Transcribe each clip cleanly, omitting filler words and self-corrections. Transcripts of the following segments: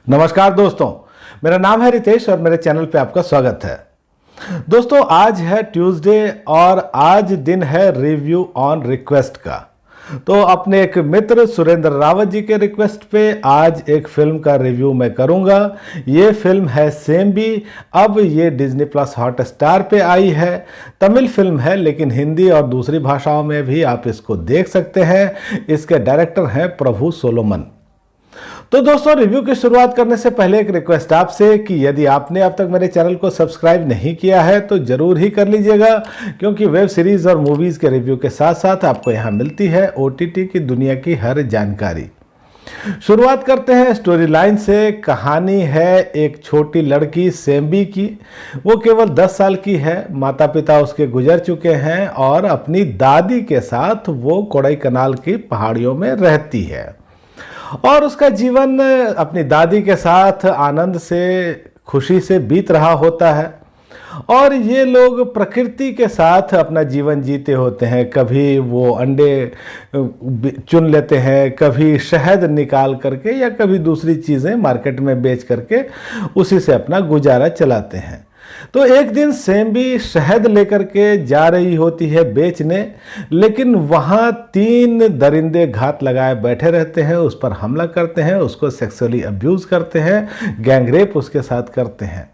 नमस्कार दोस्तों, मेरा नाम है रितेश और मेरे चैनल पे आपका स्वागत है। दोस्तों, आज है ट्यूसडे और आज दिन है रिव्यू ऑन रिक्वेस्ट का। तो अपने एक मित्र सुरेंद्र रावत जी के रिक्वेस्ट पे आज एक फिल्म का रिव्यू मैं करूंगा। ये फिल्म है सेम्बी। अब ये डिज्नी प्लस हॉटस्टार पे आई है। तमिल फिल्म है लेकिन हिंदी और दूसरी भाषाओं में भी आप इसको देख सकते हैं। इसके डायरेक्टर हैं प्रभु सोलोमन। तो दोस्तों, रिव्यू की शुरुआत करने से पहले एक रिक्वेस्ट आपसे कि यदि आपने अब तक मेरे चैनल को सब्सक्राइब नहीं किया है तो जरूर ही कर लीजिएगा, क्योंकि वेब सीरीज और मूवीज के रिव्यू के साथ साथ आपको यहां मिलती है ओटीटी की दुनिया की हर जानकारी। शुरुआत करते हैं स्टोरी लाइन से। कहानी है एक छोटी लड़की सेम्बी की। वो केवल 10 साल की है। माता पिता उसके गुजर चुके हैं और अपनी दादी के साथ वो कोडाईकनाल की पहाड़ियों में रहती है और उसका जीवन अपनी दादी के साथ आनंद से, खुशी से बीत रहा होता है। और ये लोग प्रकृति के साथ अपना जीवन जीते होते हैं। कभी वो अंडे चुन लेते हैं, कभी शहद निकाल करके या कभी दूसरी चीज़ें मार्केट में बेच करके उसी से अपना गुजारा चलाते हैं। तो एक दिन सेम्बी शहद लेकर के जा रही होती है बेचने, लेकिन वहाँ 3 दरिंदे घात लगाए बैठे रहते हैं। उस पर हमला करते हैं, उसको सेक्सुअली अब्यूज़ करते हैं, गैंगरेप उसके साथ करते हैं।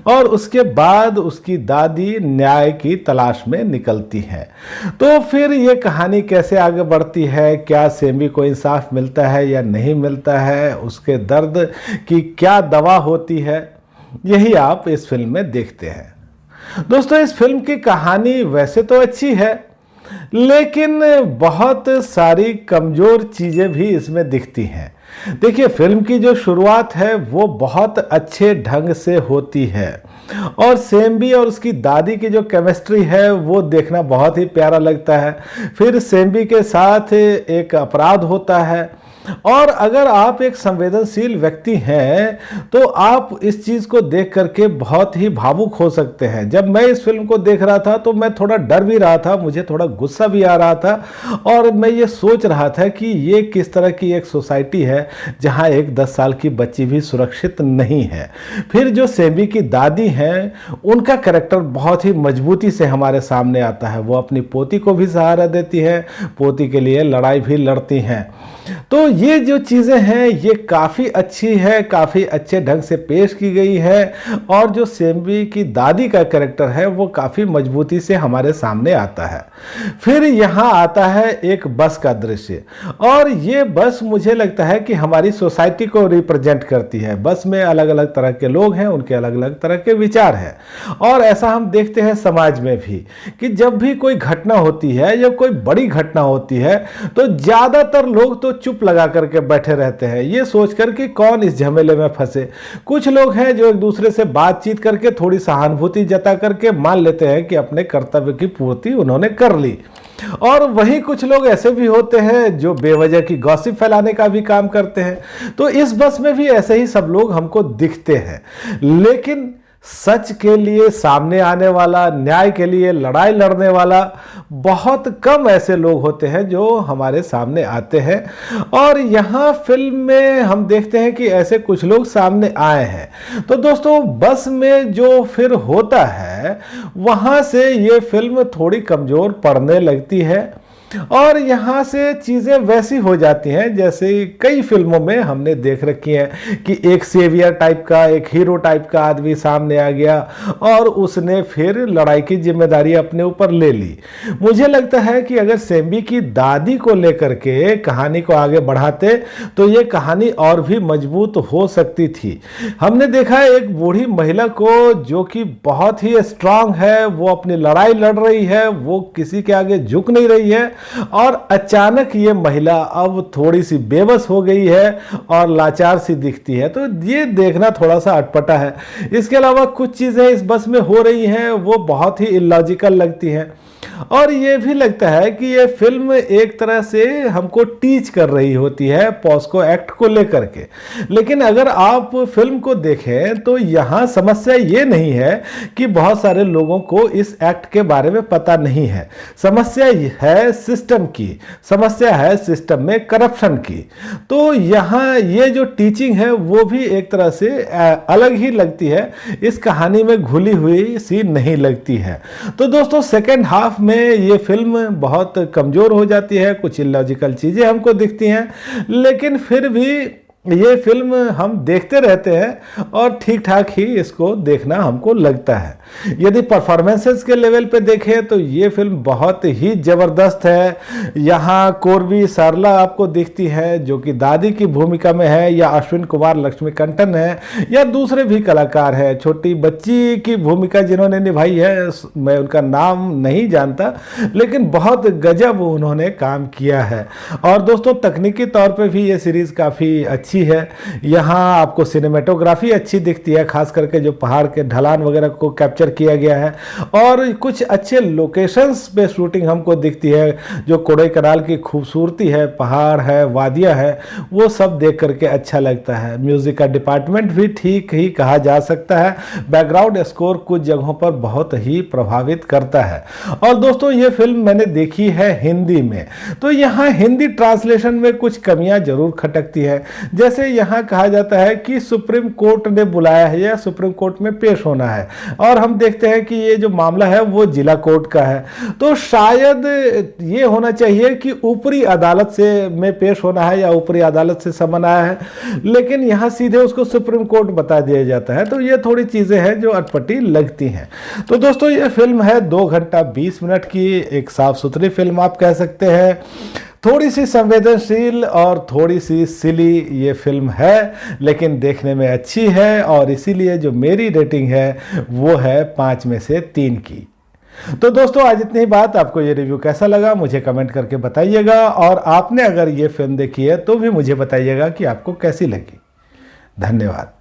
और उसके बाद उसकी दादी न्याय की तलाश में निकलती है। तो फिर ये कहानी कैसे आगे बढ़ती है, क्या सेम्बी को इंसाफ मिलता है या नहीं मिलता है, उसके दर्द की क्या दवा होती है, यही आप इस फिल्म में देखते हैं। दोस्तों, इस फिल्म की कहानी वैसे तो अच्छी है, लेकिन बहुत सारी कमज़ोर चीज़ें भी इसमें दिखती हैं। देखिए, फिल्म की जो शुरुआत है वो बहुत अच्छे ढंग से होती है और सेम्बी और उसकी दादी की जो केमिस्ट्री है वो देखना बहुत ही प्यारा लगता है। फिर सेम्बी के साथ एक अपराध होता है और अगर आप एक संवेदनशील व्यक्ति हैं तो आप इस चीज़ को देख करके बहुत ही भावुक हो सकते हैं। जब मैं इस फिल्म को देख रहा था तो मैं थोड़ा डर भी रहा था, मुझे थोड़ा गुस्सा भी आ रहा था और मैं ये सोच रहा था कि ये किस तरह की एक सोसाइटी है जहां एक 10 साल की बच्ची भी सुरक्षित नहीं है। फिर जो सेम्बी की दादी हैं, उनका कैरेक्टर बहुत ही मजबूती से हमारे सामने आता है। वो अपनी पोती को भी सहारा देती है, पोती के लिए लड़ाई भी लड़ती हैं। तो ये जो चीज़ें हैं ये काफ़ी अच्छी है, काफ़ी अच्छे ढंग से पेश की गई है और जो सेम्बी की दादी का कैरेक्टर है वो काफ़ी मजबूती से हमारे सामने आता है। फिर यहाँ आता है एक बस का दृश्य और ये बस मुझे लगता है कि हमारी सोसाइटी को रिप्रेजेंट करती है। बस में अलग अलग तरह के लोग हैं, उनके अलग अलग तरह के विचार हैं और ऐसा हम देखते हैं समाज में भी कि जब भी कोई घटना होती है या कोई बड़ी घटना होती है तो ज़्यादातर लोग तो चुप लगा करके बैठे रहते हैं, ये सोचकर कि कौन इस झमेले में फंसे। कुछ लोग हैं जो एक दूसरे से बातचीत करके थोड़ी सहानुभूति जता करके मान लेते हैं कि अपने कर्तव्य की पूर्ति उन्होंने कर ली, और वहीं कुछ लोग ऐसे भी होते हैं जो बेवजह की गॉसिप फैलाने का भी काम करते हैं। तो इस बस में भी ऐसे ही सब लोग हमको दिखते हैं, लेकिन सच के लिए सामने आने वाला, न्याय के लिए लड़ाई लड़ने वाला बहुत कम ऐसे लोग होते हैं जो हमारे सामने आते हैं। और यहाँ फिल्म में हम देखते हैं कि ऐसे कुछ लोग सामने आए हैं। तो दोस्तों, बस में जो फिर होता है वहाँ से ये फिल्म थोड़ी कमज़ोर पड़ने लगती है और यहाँ से चीज़ें वैसी हो जाती हैं जैसे कई फिल्मों में हमने देख रखी हैं कि एक सेवियर टाइप का, एक हीरो टाइप का आदमी सामने आ गया और उसने फिर लड़ाई की जिम्मेदारी अपने ऊपर ले ली। मुझे लगता है कि अगर सेम्बी की दादी को लेकर के कहानी को आगे बढ़ाते तो ये कहानी और भी मजबूत हो सकती थी। हमने देखा है एक बूढ़ी महिला को जो कि बहुत ही स्ट्रांग है, वो अपनी लड़ाई लड़ रही है, वो किसी के आगे झुक नहीं रही है और अचानक ये महिला अब थोड़ी सी बेबस हो गई है और लाचार सी दिखती है। तो ये देखना थोड़ा सा अटपटा है। इसके अलावा कुछ चीज़ें इस बस में हो रही हैं वो बहुत ही इलॉजिकल लगती हैं और ये भी लगता है कि ये फिल्म एक तरह से हमको टीच कर रही होती है पॉस्को एक्ट को लेकर के। लेकिन अगर आप फिल्म को देखें तो यहाँ समस्या ये नहीं है कि बहुत सारे लोगों को इस एक्ट के बारे में पता नहीं है। समस्या है सिस्टम की, समस्या है सिस्टम में करप्शन की। तो यहाँ ये जो टीचिंग है वो भी एक तरह से अलग ही लगती है, इस कहानी में घुली हुई सी नहीं लगती है। तो दोस्तों सेकेंड हाफ में ये फिल्म बहुत कमज़ोर हो जाती है, कुछ इलॉजिकल चीज़ें हमको दिखती हैं, लेकिन फिर भी ये फिल्म हम देखते रहते हैं और ठीक ठाक ही इसको देखना हमको लगता है। यदि परफॉर्मेंसेस के लेवल पे देखें तो ये फिल्म बहुत ही ज़बरदस्त है। यहाँ कोरबी सरला आपको दिखती है जो कि दादी की भूमिका में है, या अश्विन कुमार लक्ष्मीकंठन है, या दूसरे भी कलाकार हैं। छोटी बच्ची की भूमिका जिन्होंने निभाई है, मैं उनका नाम नहीं जानता, लेकिन बहुत गजब उन्होंने काम किया है। और दोस्तों तकनीकी तौर पे भी ये सीरीज़ काफ़ी अच्छी है। यहाँ आपको सिनेमेटोग्राफी अच्छी दिखती है, खास करके जो पहाड़ के ढलान वगैरह को कैप्चर किया गया है, और कुछ अच्छे लोकेशंस पे शूटिंग हमको दिखती है। जो कोडाईकनाल की खूबसूरती है, पहाड़ है, वादियाँ है, वो सब देख करके अच्छा लगता है। म्यूज़िक का डिपार्टमेंट भी ठीक ही कहा जा सकता है। बैकग्राउंड स्कोर कुछ जगहों पर बहुत ही प्रभावित करता है। और दोस्तों ये फिल्म मैंने देखी है हिंदी में, तो यहाँ हिंदी ट्रांसलेशन में कुछ कमियाँ जरूर खटकती है। जैसे यहाँ कहा जाता है कि सुप्रीम कोर्ट ने बुलाया है या सुप्रीम कोर्ट में पेश होना है, और हम देखते हैं कि ये जो मामला है वो जिला कोर्ट का है। तो शायद ये होना चाहिए कि ऊपरी अदालत से में पेश होना है या ऊपरी अदालत से समन आया है, लेकिन यहाँ सीधे उसको सुप्रीम कोर्ट बता दिया जाता है। तो ये थोड़ी चीज़ें हैं जो अटपटी लगती हैं। तो दोस्तों ये फिल्म है 2 घंटा 20 मिनट की, एक साफ सुथरी फिल्म आप कह सकते हैं। थोड़ी सी संवेदनशील और थोड़ी सी सिली ये फिल्म है, लेकिन देखने में अच्छी है, और इसीलिए जो मेरी रेटिंग है वो है 5 में से 3 की। तो दोस्तों आज इतनी ही बात। आपको ये रिव्यू कैसा लगा मुझे कमेंट करके बताइएगा, और आपने अगर ये फिल्म देखी है तो भी मुझे बताइएगा कि आपको कैसी लगी। धन्यवाद।